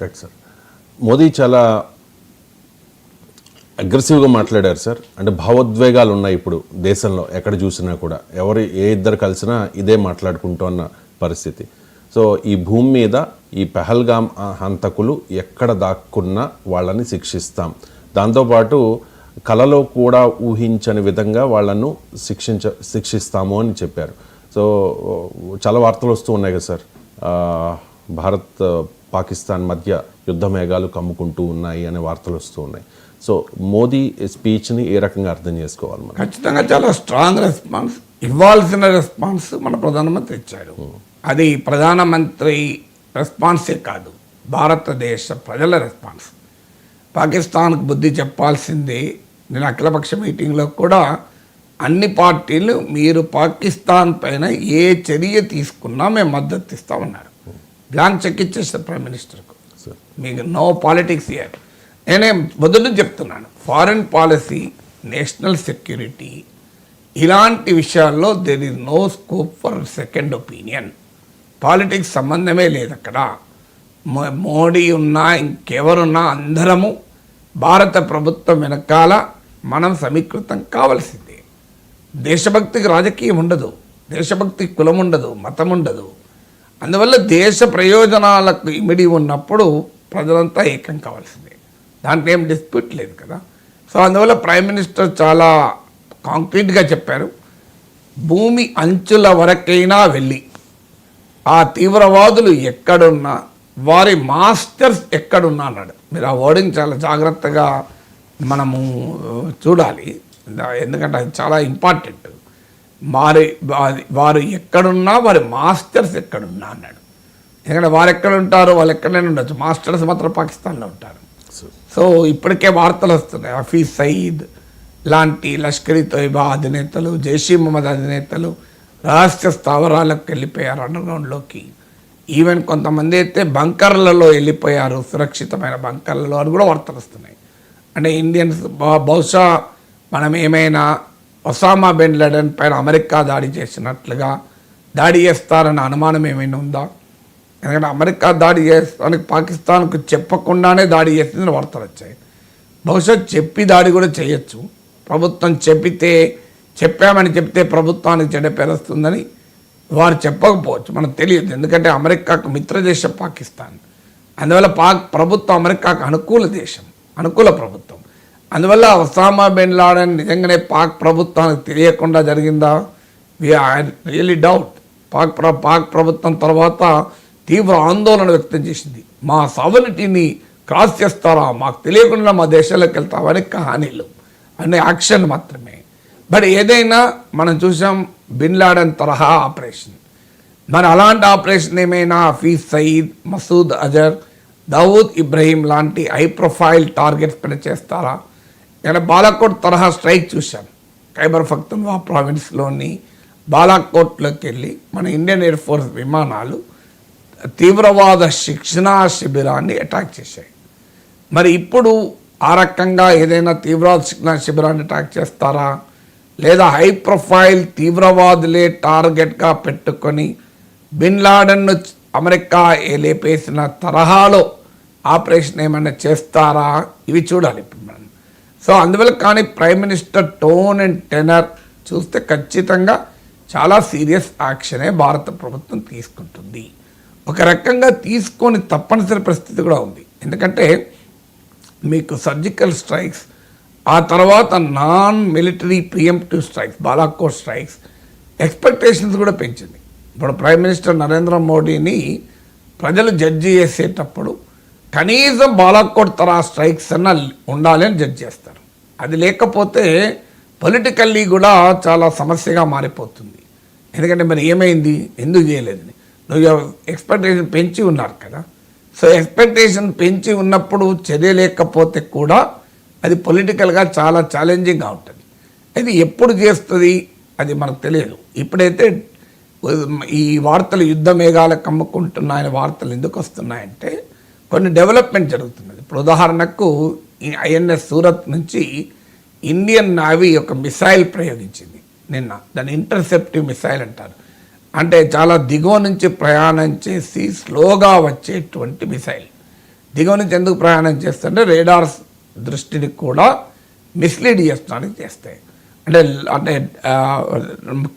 Right sir. Modi చాలా అగ్రెసివ్గా మాట్లాడారు సార్. అంటే భావోద్వేగాలు ఉన్నాయి ఇప్పుడు దేశంలో, ఎక్కడ చూసినా కూడా ఏ ఇద్దరు కలిసినా ఇదే మాట్లాడుకుంటున్న పరిస్థితి. సో ఈ భూమి మీద ఈ పెహల్గాం హంతకులు ఎక్కడ దాక్కున్నా వాళ్ళని శిక్షిస్తాం, దాంతోపాటు కలలో కూడా ఊహించని విధంగా వాళ్ళను శిక్షిస్తాము అని చెప్పారు. సో చాలా వార్తలు వస్తూ ఉన్నాయి కదా సార్, భారత్ పాకిస్తాన్ మధ్య యుద్ధ మేఘాలు కమ్ముకుంటూ ఉన్నాయి అనే వార్తలు వస్తూ ఉన్నాయి. సో మోదీ స్పీచ్ని ఏ రకంగా అర్థం చేసుకోవాలి మనం? ఖచ్చితంగా చాలా స్ట్రాంగ్ రెస్పాన్స్, ఇవ్వాల్సిన రెస్పాన్స్ మన ప్రధానమంత్రి ఇచ్చారు. అది ప్రధానమంత్రి రెస్పాన్సే కాదు, భారతదేశ ప్రజల రెస్పాన్స్. పాకిస్తాన్కు బుద్ధి చెప్పాల్సిందే. నేను అఖిలపక్ష మీటింగ్లో కూడా అన్ని పార్టీలు మీరు పాకిస్తాన్ పైన ఏ చర్య తీసుకున్నా మేము మద్దతు ఇస్తామన్నారు. బ్లాంక్ చెక్ ఇచ్చేస్తారు ప్రైమ్ మినిస్టర్కు, మీకు నో పాలిటిక్స్ ఇయర్. నేనే మొదలు చెప్తున్నాను, ఫారెన్ పాలసీ, నేషనల్ సెక్యూరిటీ ఇలాంటి విషయాల్లో there is no scope for second opinion. Politics సంబంధమే లేదు అక్కడ. మోడీ ఉన్నా ఇంకెవరున్నా అందరము భారత ప్రభుత్వం వెనకాల మనం సమీకృతం కావాల్సిందే. దేశభక్తికి రాజకీయం ఉండదు, దేశభక్తికి కులం ఉండదు, మతం ఉండదు. అందువల్ల దేశ ప్రయోజనాలకు ఇమిడి ఉన్నప్పుడు ప్రజలంతా ఏకం కావాల్సిందే, దాంట్లో ఏం డిస్ప్యూట్ లేదు కదా. సో అందువల్ల ప్రైమ్ మినిస్టర్ చాలా కాంక్రీట్గా చెప్పారు, భూమి అంచుల వరకైనా వెళ్ళి ఆ తీవ్రవాదులు ఎక్కడున్నా, వారి మాస్టర్స్ ఎక్కడున్నా అన్నాడు. మీరు ఆ వర్డింగ్ చాలా జాగ్రత్తగా మనము చూడాలి, ఎందుకంటే అది చాలా ఇంపార్టెంట్. వారు ఎక్కడున్నా వారి మాస్టర్స్ ఎక్కడున్నా అన్నాడు. ఎందుకంటే వారు ఎక్కడ ఉంటారు, వాళ్ళు ఎక్కడైనా ఉండొచ్చు, మాస్టర్స్ మాత్రం పాకిస్తాన్లో ఉంటారు. సో ఇప్పటికే వార్తలు వస్తున్నాయి, హఫీజ్ సయీద్ లాంటి లష్కరీ తోయిబా అధినేతలు, జైషీ మహమ్మద్ అధినేతలు రహస్య స్థావరాలకు వెళ్ళిపోయారు, అండర్గ్రౌండ్లోకి. ఈవెన్ కొంతమంది అయితే బంకర్లలో వెళ్ళిపోయారు, సురక్షితమైన బంకర్లలో అని కూడా వార్తలు వస్తున్నాయి. అంటే ఇండియన్స్ బహుశా మనం ఏమైనా ఒసామా బిన్ లాడెన్ పైన అమెరికా దాడి చేసినట్లుగా దాడి చేస్తారన్న అనుమానం ఏమైనా ఉందా? ఎందుకంటే అమెరికా దాడి చేస్తానికి పాకిస్తాన్కు చెప్పకుండానే దాడి చేసిందని వార్తలు వచ్చాయి. బహుశా చెప్పి దాడి కూడా చేయొచ్చు. ప్రభుత్వం చెప్పామని చెప్తే ప్రభుత్వానికి చెడ్డ పేరు వస్తుందని వారు చెప్పకపోవచ్చు, మనకు తెలియదు. ఎందుకంటే అమెరికాకు మిత్రదేశం పాకిస్తాన్. అందువల్ల ప్రభుత్వం అమెరికాకు అనుకూల దేశం, అనుకూల ప్రభుత్వం. అందువల్ల ఒసామా బిన్ లాడెన్ నిజంగానే పాక్ ప్రభుత్వానికి తెలియకుండా జరిగిందా? Really doubt. పాక్ ప్రభుత్వం తర్వాత తీవ్ర ఆందోళన వ్యక్తం చేసింది, మా సావరిటీని క్రాస్ చేస్తారా, మాకు తెలియకుండా మా దేశాలకు వెళ్తామని కహానీలు అనే యాక్షన్ మాత్రమే. బట్ ఏదైనా మనం చూసాం బిన్ లాడెన్ తరహా ఆపరేషన్. మరి అలాంటి ఆపరేషన్ ఏమైనా హఫీజ్ సయీద్, మసూద్ అజర్, దావూద్ ఇబ్రహీం లాంటి హై ప్రొఫైల్ టార్గెట్స్ పైన చేస్తారా? ఇక్కడ బాలాకోట్ తరహా స్ట్రైక్ చూశాం. ఖైబర్ పఖ్తూన్ఖ్వా ప్రావిన్స్లోని బాలాకోట్లోకి వెళ్ళి మన ఇండియన్ ఎయిర్ ఫోర్స్ విమానాలు తీవ్రవాద శిక్షణా శిబిరాన్ని అటాక్ చేశాయి. మరి ఇప్పుడు ఆ రకంగా ఏదైనా తీవ్రవాద శిక్షణా శిబిరాన్ని అటాక్ చేస్తారా? లేదా హై ప్రొఫైల్ తీవ్రవాదులే టార్గెట్గా పెట్టుకొని బిన్ లాడెన్ను అమెరికా లేపేసిన తరహాలో ఆపరేషన్ ఏమైనా చేస్తారా? ఇవి చూడాలి ఇప్పుడు మనం. సో అందువల్ల కానీ prime minister tone and tenor చూస్తే ఖచ్చితంగా చాలా సీరియస్ యాక్షనే భారత ప్రభుత్వం తీసుకుంటుంది. ఒక రకంగా తీసుకొని తప్పనిసరి పరిస్థితి కూడా ఉంది. ఎందుకంటే మీకు సర్జికల్ స్ట్రైక్స్, ఆ తర్వాత non military preemptive strikes, Balakot strikes expectations కూడా పెంచింది. ఇప్పుడు ప్రైమ్ మినిస్టర్ నరేంద్ర మోడీని ప్రజలు జడ్జి చేసేటప్పుడు కనీసం బాలాకోట్ తరహా స్ట్రైక్స్ అన్న ఉండాలి అని జడ్జి చేస్తారు. అది లేకపోతే పొలిటికల్లీ కూడా చాలా సమస్యగా మారిపోతుంది. ఎందుకంటే మరి ఏమైంది, ఎందుకు చేయలేదని నువ్వు ఎక్స్పెక్టేషన్ పెంచి ఉన్నారు కదా. సో ఎక్స్పెక్టేషన్ పెంచి ఉన్నప్పుడు చర్య లేకపోతే కూడా అది పొలిటికల్గా చాలా ఛాలెంజింగ్గా ఉంటుంది. అది ఎప్పుడు చేస్తుంది అది మనకు తెలియదు. ఇప్పుడైతే ఈ వార్తలు యుద్ధ మేఘాలకు కమ్ముకుంటున్నాయని వార్తలు ఎందుకు వస్తున్నాయంటే కొన్ని డెవలప్మెంట్ జరుగుతున్నది. ఇప్పుడు ఉదాహరణకు ఈ ఐఎన్ఎస్ సూరత్ నుంచి ఇండియన్ నేవీ ఒక మిసైల్ ప్రయోగించింది నిన్న. దాన్ని ఇంటర్సెప్టివ్ మిసైల్ అంటారు. అంటే చాలా దిగువ నుంచి ప్రయాణం చేసి స్లోగా వచ్చేటువంటి మిసైల్. దిగువ నుంచి ఎందుకు ప్రయాణం చేస్తుంటే రేడార్స్ దృష్టిని కూడా మిస్లీడ్ చేస్తానికి చేస్తాయి. అంటే అంటే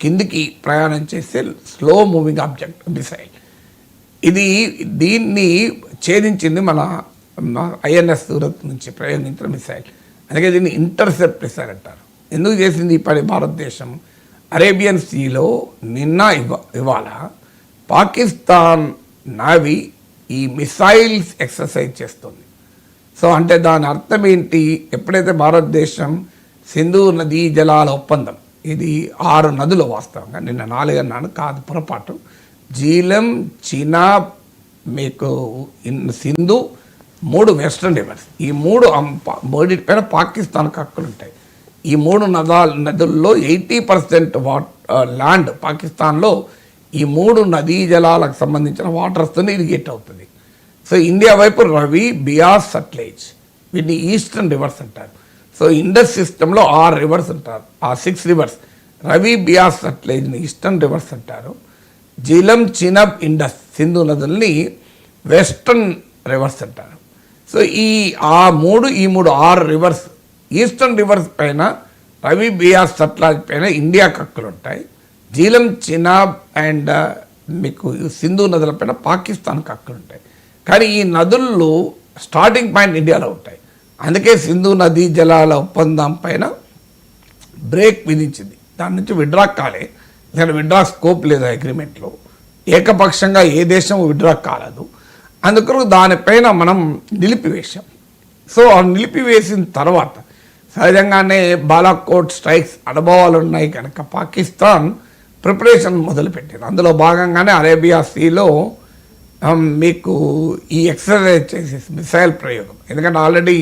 కిందికి ప్రయాణం చేసే స్లో మూవింగ్ ఆబ్జెక్ట్ మిసైల్. దీన్ని ఛేదించింది మన ఐఎన్ఎస్ సూరత్ నుంచి ప్రయోగించిన మిసైల్. అందుకే దీన్ని ఇంటర్సెప్ట్ మిసైల్ అంటారు. ఎందుకు చేసింది ఈ పని భారతదేశం? అరేబియన్ సీలో నిన్న ఇవాళ పాకిస్తాన్ నావీ ఈ మిసైల్స్ ఎక్సర్సైజ్ చేస్తుంది. సో అంటే దాని అర్థం ఏంటి? ఎప్పుడైతే భారతదేశం సింధు నదీ జలాల ఒప్పందం, ఇది 6 నదులు వాస్తవంగా, నిన్న 4 అన్నాను కాదు పొరపాటు, జీలం, చినాబ్, మీకు సింధు, 3 వెస్ట్రన్ రివర్స్, ఈ 3 పైన పాకిస్తాన్కి హక్కులు ఉంటాయి. ఈ 3 నదుల్లో 80% ల్యాండ్ పాకిస్తాన్లో ఈ 3 నదీ జలాలకు సంబంధించిన వాటర్స్తో ఇరిగేట్ అవుతుంది. సో ఇండియా వైపు రవి, బియాస్, సట్లేజ్, వీటిని ఈస్టర్న్ రివర్స్ అంటారు. సో ఇండస్ సిస్టంలో 6 రివర్స్ అంటారు. ఆ 6 రివర్స్ రవి, బియాస్, సట్లేజ్ని ఈస్టర్న్ రివర్స్ అంటారు. జీలం, చినబ్, ఇండస్, సింధు నదుల్ని వెస్టర్న్ రివర్స్ అంటారు. సో ఈ 6 రివర్స్, ఈస్టర్న్ రివర్స్ పైన రవి, బియాస్, సట్లేజ్ పైన ఇండియాకి హక్కులు ఉంటాయి. జీలం, చినాబ్ అండ్ మీకు సింధు నదులపైన పాకిస్తాన్కి హక్కులు ఉంటాయి. కానీ ఈ నదుల్లో స్టార్టింగ్ పాయింట్ ఇండియాలో ఉంటాయి. అందుకే సింధు నదీ జలాల ఒప్పందం పైన బ్రేక్ విధించింది. దాని నుంచి విడ్రా కాలే, ఎందుకంటే విడ్రా స్కోప్ లేదు అగ్రిమెంట్లో, ఏకపక్షంగా ఏ దేశం విడ్రా కాలేదు. అందుకు దానిపైన మనం నిలిపివేశాం. సో ఆ నిలిపివేసిన తర్వాత సహజంగానే బాలాకోట్ స్ట్రైక్స్ అనుభవాలు ఉన్నాయి కనుక పాకిస్తాన్ ప్రిపరేషన్ మొదలుపెట్టింది. అందులో భాగంగానే అరేబియా సీలో మీకు ఈ ఎక్సర్సైజ్ చేసేసి మిసైల్ ప్రయోగం, ఎందుకంటే ఆల్రెడీ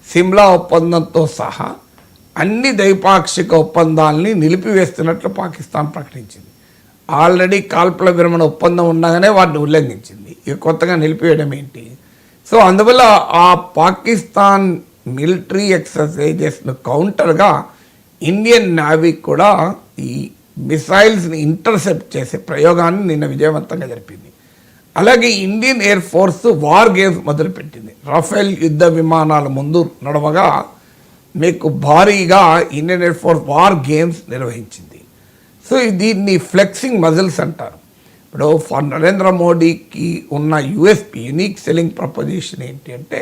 సిమ్లా ఒప్పందంతో సహా అన్ని ద్వైపాక్షిక ఒప్పందాలని నిలిపివేస్తున్నట్లు పాకిస్తాన్ ప్రకటించింది. ఆల్రెడీ కాల్పుల విరమణ ఒప్పందం ఉండగానే వాటిని ఉల్లంఘించింది, ఇక కొత్తగా నిలిపివేయడం ఏంటి? సో అందువల్ల ఆ పాకిస్తాన్ మిలిటరీ ఎక్సర్సైజెస్ను కౌంటర్గా ఇండియన్ నేవీ కూడా ఈ మిసైల్స్ని ఇంటర్సెప్ట్ చేసే ప్రయోగాన్ని నిన్న విజయవంతంగా జరిపింది. అలాగే Indian air force war games మొదలుపెట్టింది. రఫేల్ యుద్ధ విమానాల ముందు నడవగా మీకు భారీగా Indian air force war games నిర్వహించింది. సో దీన్ని ఫ్లెక్సింగ్ మజిల్స్ అంటారు. ఇప్పుడు నరేంద్ర మోడీకి ఉన్న యూఎస్పీ, యూనిక్ సెల్లింగ్ ప్రపోజిషన్ ఏంటి అంటే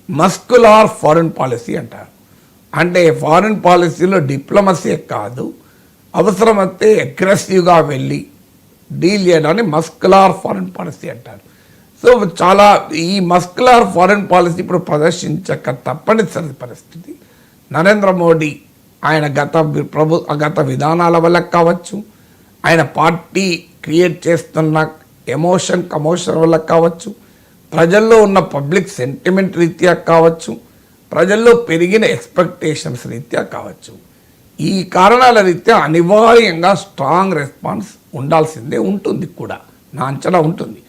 మస్కులార్ ఫారెన్ పాలసీ అంటారు. అంటే ఫారెన్ పాలసీలో డిప్లొమసీ కాదు, అవసరమైతే అగ్రెసివ్గా వెళ్ళి డీల్ చేయడాన్ని మస్కులార్ ఫారెన్ పాలసీ అంటారు. సో చాలా ఈ మస్కులార్ ఫారెన్ పాలసీ ఇప్పుడు ప్రదర్శించక తప్పనిసరి పరిస్థితి. నరేంద్ర మోడీ ఆయన గత విధానాల వల్ల కావచ్చు, ఆయన పార్టీ క్రియేట్ చేస్తున్న కమోషన్ వల్ల కావచ్చు, ప్రజల్లో ఉన్న పబ్లిక్ సెంటిమెంట్ రీత్యా కావచ్చు, ప్రజల్లో పెరిగిన ఎక్స్పెక్టేషన్స్ రీత్యా కావచ్చు, ఈ కారణాల రీత్యా అనివార్యంగా స్ట్రాంగ్ రెస్పాన్స్ ఉండాల్సిందే, ఉంటుంది కూడా, నా అంచనా ఉంటుంది.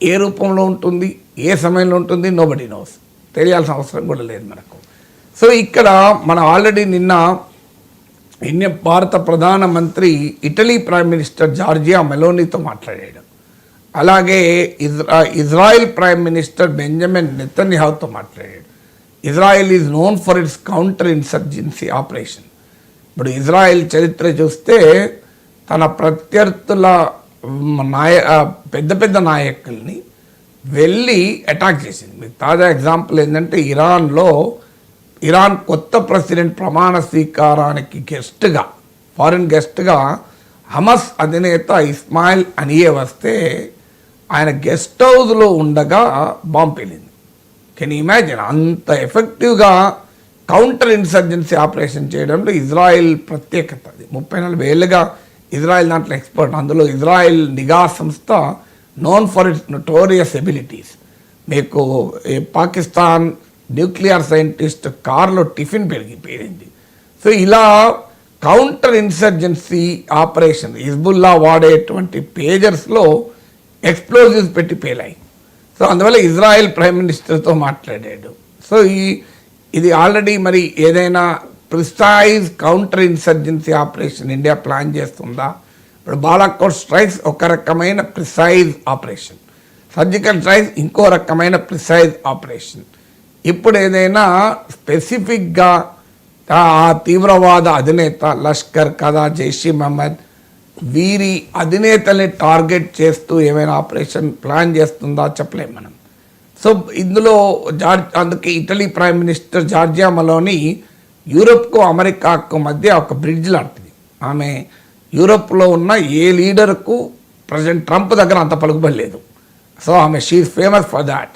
ఏ రూపంలో ఉంటుంది, ఏ సమయంలో ఉంటుంది, నోబడీ నోస్, తెలియాల్సిన అవసరం కూడా లేదు మనకు. సో ఇక్కడ మనం ఆల్రెడీ నిన్న భారత ప్రధానమంత్రి ఇటలీ ప్రైమ్ మినిస్టర్ జార్జియా మెలోనీతో మాట్లాడాడు. అలాగే ఇజ్రాయెల్ ప్రైమ్ మినిస్టర్ బెంజమిన్ నెతన్యాహుతో మాట్లాడాడు. Israel is known for it's counter insurgency operation. ఇప్పుడు ఇజ్రాయెల్ చరిత్ర చూస్తే తన ప్రత్యర్థుల పెద్ద పెద్ద నాయకుల్ని వెళ్ళి అటాక్ చేసింది. మీకు తాజా ఎగ్జాంపుల్ ఏంటంటే ఇరాన్ కొత్త ప్రెసిడెంట్ ప్రమాణ స్వీకారానికి ఫారిన్ గెస్ట్గా హమస్ అధినేత ఇస్మాయిల్ అనియే వస్తే ఆయన గెస్ట్ హౌస్లో ఉండగా బాంబు పేలింది. కెన్ ఇమాజిన్, అంత ఎఫెక్టివ్గా కౌంటర్ ఇన్సర్జెన్సీ ఆపరేషన్ చేయడంలో ఇజ్రాయెల్ ప్రత్యేకత. అది 34 ఏళ్ళుగా ఇజ్రాయెల్ దాంట్లో ఎక్స్పర్ట్. అందులో ఇజ్రాయెల్ నిఘా సంస్థ known for it's notorious abilities. మీకు పాకిస్తాన్ న్యూక్లియర్ సైంటిస్ట్ కార్లో టిఫిన్ పేరింది. సో ఇలా కౌంటర్ ఇన్సర్జెన్సీ ఆపరేషన్, హిజ్బుల్లా వాడేటువంటి పేజర్స్లో ఎక్స్ప్లోజివ్స్ పెట్టి పేలాయి. సో అందువల్ల ఇజ్రాయెల్ ప్రైమ్ మినిస్టర్తో మాట్లాడాడు. సో ఇది ఆల్రెడీ మరి ఏదైనా precise counter insurgency operation India plan చేస్తుందా? ఇప్పుడు బాలాకోట్ స్ట్రైక్స్ ఒక రకమైన ప్రిసైజ్ ఆపరేషన్. సర్జికల్ స్ట్రైక్ ఇంకో రకమైన ప్రిసైజ్ ఆపరేషన్. ఇప్పుడు ఏదైనా స్పెసిఫిక్గా ఆ తీవ్రవాద అధినేత లష్కర్ కదా, జైష్ మహమ్మద్ వీరి అధినేతల్ని టార్గెట్ చేస్తూ ఏమైనా ఆపరేషన్ ప్లాన్ చేస్తుందా చెప్పలేం మనం. సో ఇందులో అందుకే Italy prime minister Giorgia Meloni యూరోప్కు అమెరికాకు మధ్య ఒక బ్రిడ్జ్ లాంటిది. ఆమె యూరోప్లో ఉన్న ఏ లీడర్కు ప్రెసిడెంట్ ట్రంప్ దగ్గర అంత పలుకుబడి లేదు. సో ఆమె షీఈ్ ఫేమస్ ఫర్ దాట్.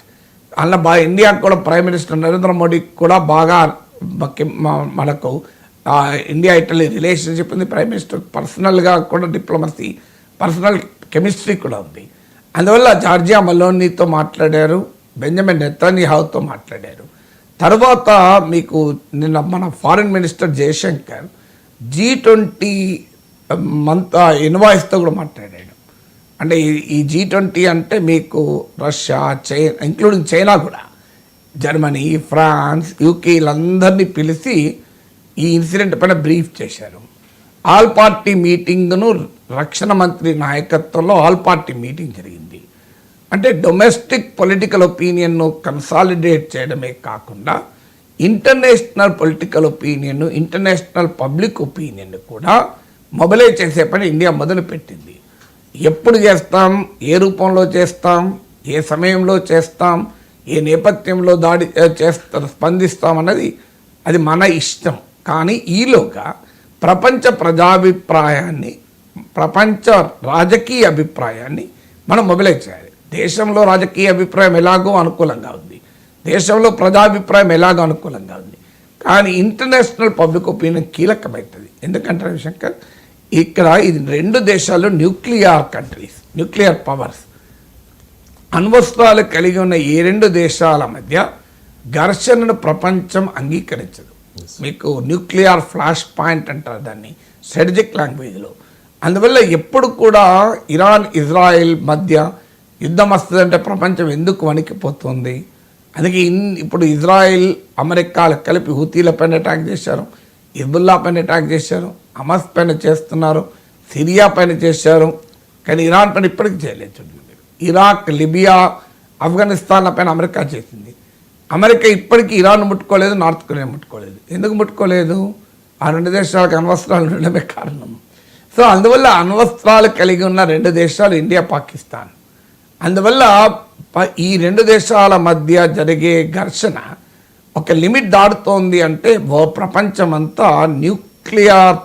అలా బాగా ఇండియాకు కూడా ప్రైమ్ మినిస్టర్ నరేంద్ర మోడీకి కూడా బాగా మనకు ఇండియా ఇటలీ రిలేషన్షిప్ ఉంది. ప్రైమ్ మినిస్టర్ పర్సనల్గా కూడా డిప్లొమసీ, పర్సనల్ కెమిస్ట్రీ కూడా ఉంది. అందువల్ల జార్జియా మెలోనీతో మాట్లాడారు, బెంజమిన్ నెతన్యాహుతో మాట్లాడారు. తర్వాత మీకు నిన్న మన ఫారిన్ మినిస్టర్ జయశంకర్ G20 ఇన్వాయిస్తో కూడా మాట్లాడాడు. అంటే ఈ G20 అంటే మీకు రష్యా, చైనా, ఇంక్లూడింగ్ చైనా కూడా, జర్మనీ, ఫ్రాన్స్, యూకే వీళ్ళందరినీ పిలిచి ఈ ఇన్సిడెంట్ పైన బ్రీఫ్ చేశారు. ఆల్ పార్టీ మీటింగ్ను రక్షణ మంత్రి నాయకత్వంలో ఆల్ పార్టీ మీటింగ్ జరిగింది. అంటే డొమెస్టిక్ పొలిటికల్ ఒపీనియన్ను కన్సాలిడేట్ చేయడమే కాకుండా international political opinion, international public opinion కూడా మొబిలైజ్ చేసే పని ఇండియా మొదలుపెట్టింది. ఎప్పుడు చేస్తాం, ఏ రూపంలో చేస్తాం, ఏ సమయంలో చేస్తాం, ఏ నేపథ్యంలో దాడి స్పందిస్తాం అన్నది అది మన ఇష్టం. కానీ ఈలోగా ప్రపంచ ప్రజాభిప్రాయాన్ని, ప్రపంచ రాజకీయ అభిప్రాయాన్ని మనం మొబిలైజ్ చేయాలి. దేశంలో రాజకీయ అభిప్రాయం ఎలాగో అనుకూలంగా ఉంది, దేశంలో ప్రజాభిప్రాయం ఎలాగో అనుకూలంగా ఉంది. కానీ ఇంటర్నేషనల్ పబ్లిక్ ఒపీనియన్ కీలకమవుతుంది. ఎందుకంటే రవిశంకర్, ఇక్కడ ఇది రెండు దేశాలు న్యూక్లియర్ కంట్రీస్, న్యూక్లియర్ పవర్స్. అణ్వస్త్రాలు కలిగి ఉన్న ఈ రెండు దేశాల మధ్య ఘర్షణను ప్రపంచం అంగీకరించదు. మీకు న్యూక్లియర్ ఫ్లాష్ పాయింట్ అంటారు దాన్ని స్ట్రాటజిక్ లాంగ్వేజ్లో. అందువల్ల ఎప్పుడు కూడా ఇరాన్, ఇజ్రాయెల్ మధ్య యుద్ధం వస్తుందంటే ప్రపంచం ఎందుకు వణికిపోతుంది. అందుకే ఇప్పుడు ఇజ్రాయెల్, అమెరికాలు కలిపి హూతీల పైన అటాక్ చేశారు, హిజ్బుల్లా పైన అటాక్ చేశారు, హమాస్ పైన చేస్తున్నారు, సిరియా పైన చేశారు. కానీ ఇరాన్ పైన ఇప్పటికీ చేయలేదు. చూడండి, ఇరాక్, లిబియా, ఆఫ్ఘనిస్తాన్ల పైన అమెరికా చేసింది. అమెరికా ఇప్పటికీ ఇరాన్ ముట్టుకోలేదు, నార్త్ కొరియా ముట్టుకోలేదు. ఎందుకు ముట్టుకోలేదు? ఆ రెండు దేశాలకు అణ్వస్త్రాలు ఉండడమే కారణం. సో అందువల్ల అణ్వస్త్రాలు కలిగి ఉన్న రెండు దేశాలు ఇండియా, పాకిస్తాన్. అందువల్ల ఈ రెండు దేశాల మధ్య జరిగే ఘర్షణ ఒక లిమిట్ దాటుతోంది అంటే ప్రపంచమంతా న్యూక్లియర్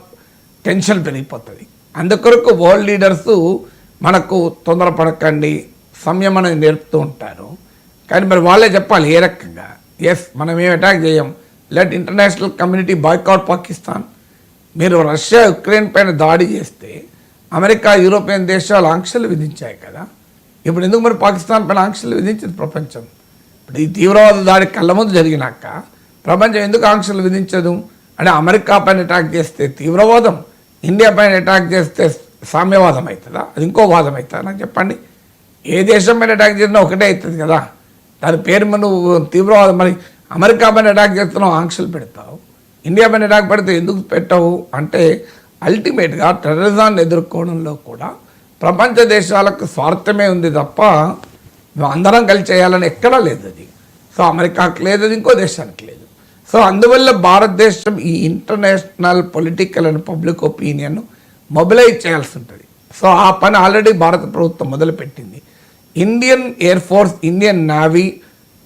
టెన్షన్ పెరిగిపోతుంది. అందుకొరకు వరల్డ్ లీడర్సు మనకు తొందరపడకండి, సంయమనం నేర్పుతూ ఉంటారు. కానీ మరి వాళ్ళే చెప్పాలి ఏ రకంగా. ఎస్, మనం ఏం అటాక్ చేయం, let international community boycott Pakistan. మీరు రష్యా, యుక్రెయిన్ పైన దాడి చేస్తే అమెరికా, యూరోపియన్ దేశాలు ఆంక్షలు విధించాయి కదా. ఇప్పుడు ఎందుకు మరి పాకిస్తాన్ పైన ఆంక్షలు విధించింది ప్రపంచం? ఇప్పుడు ఈ తీవ్రవాద దాడి కళ్ళ ముందు జరిగినాక ప్రపంచం ఎందుకు ఆంక్షలు విధించదు? అంటే అమెరికా పైన అటాక్ చేస్తే తీవ్రవాదం, ఇండియా పైన అటాక్ చేస్తే సామ్యవాదం అవుతుందా? అది ఇంకో వాదం అవుతుందా? నాకు చెప్పండి. ఏ దేశం పైన అటాక్ చేసినా ఒకటే అవుతుంది కదా. దాని పేరు నువ్వు తీవ్రవాదం. మరి అమెరికా పైన అటాక్ చేస్తున్నావు, ఆంక్షలు పెడతావు, ఇండియా పైన అటాక్ పెడితే ఎందుకు పెట్టవు? అంటే అల్టిమేట్గా టెర్రరిజాన్ని ఎదుర్కోవడంలో కూడా ప్రపంచ దేశాలకు స్వార్థమే ఉంది తప్ప అందరం కలిసి చేయాలని ఎక్కడా లేదు అది. సో అమెరికాకి లేదు, అది ఇంకో దేశానికి లేదు. సో అందువల్ల భారతదేశం ఈ international political and public opinion mobilise చేయాల్సి ఉంటుంది. సో ఆ పని ఆల్రెడీ భారత ప్రభుత్వం మొదలుపెట్టింది. Indian air force, Indian navy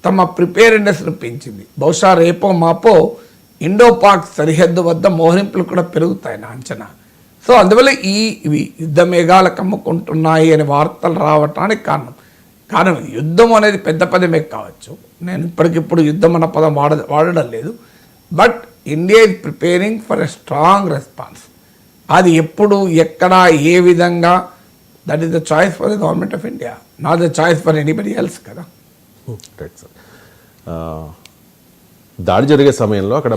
తమ ప్రిపేర్నెస్ను పెంచింది. బహుశా రేపో మాపో ఇండో పాక్ సరిహద్దు వద్ద మోహరింపులు కూడా పెరుగుతాయి నా అంచనా. సో అందువల్ల ఇవి యుద్ధ మేఘాలు కమ్ముకుంటున్నాయి అనే వార్తలు రావటానికి కారణం యుద్ధం అనేది పెద్ద పదమే కావచ్చు. నేను ఇప్పటికిప్పుడు యుద్ధం అన్న పదం వాడడం లేదు. But India is preparing for a strong response. అది ఎప్పుడు, ఎక్కడ, ఏ విధంగా, that is the choice for the government of India, not the choice for anybody else కదా. Right sir. దాడి జరిగే సమయంలో అక్కడ